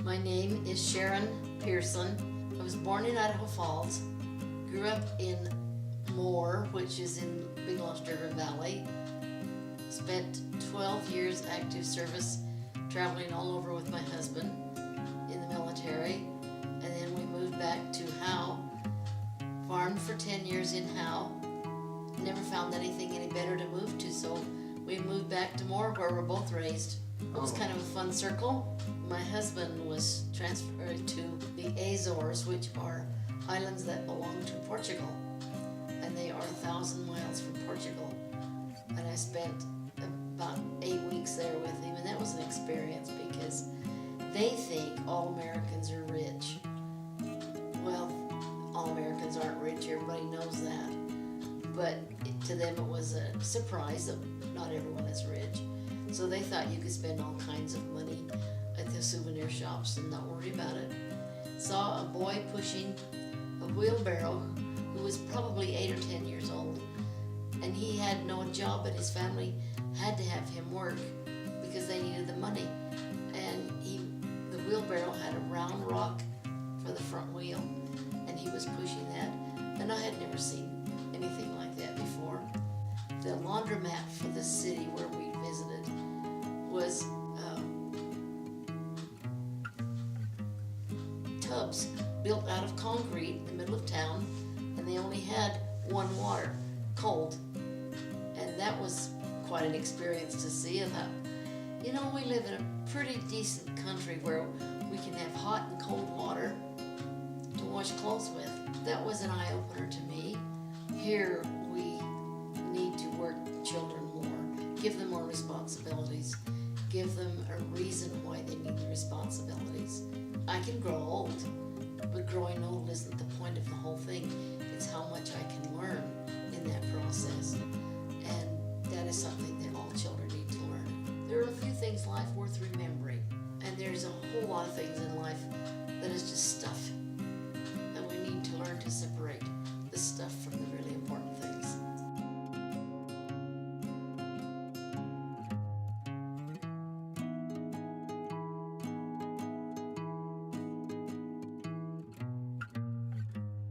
My name is Sharon Pearson. I was born in Idaho Falls, grew up in Moore, which is in Big Lost River Valley. Spent 12 years active service, traveling all over with my husband in the military. And then we moved back to Howe, farmed for 10 years in Howe. Never found anything any better to move to, so we moved back to Moore, where we're both raised. It was kind of a fun circle. My husband was transferred to the Azores, which are islands that belong to Portugal, and they are 1,000 miles from Portugal. And I spent about 8 weeks there with him, and that was an experience because they think all Americans are rich. Well, all Americans aren't rich, everybody knows that. But to them it was a surprise that not everyone is rich. So they thought you could spend all kinds of money at the souvenir shops and not worry about it. Saw a boy pushing a wheelbarrow who was probably 8 or 10 years old. And he had no job, but his family had to have him work because they needed the money. And the wheelbarrow had a round rock for the front wheel, and he was pushing that. And I had never seen anything like that before. The laundromat for the city where we visited was tubs built out of concrete in the middle of town, and they only had one water, cold. And that was quite an experience to see. I thought, you know, we live in a pretty decent country where we can have hot and cold water to wash clothes with. That was an eye-opener to me. Here we need to work children more, give them more responsibilities, give them a reason why they need the responsibilities. I can grow old, but growing old isn't the point of the whole thing. It's how much I can learn in that process. And that is something that all children need to learn. There are a few things in life worth remembering, and there's a whole lot of things in life that is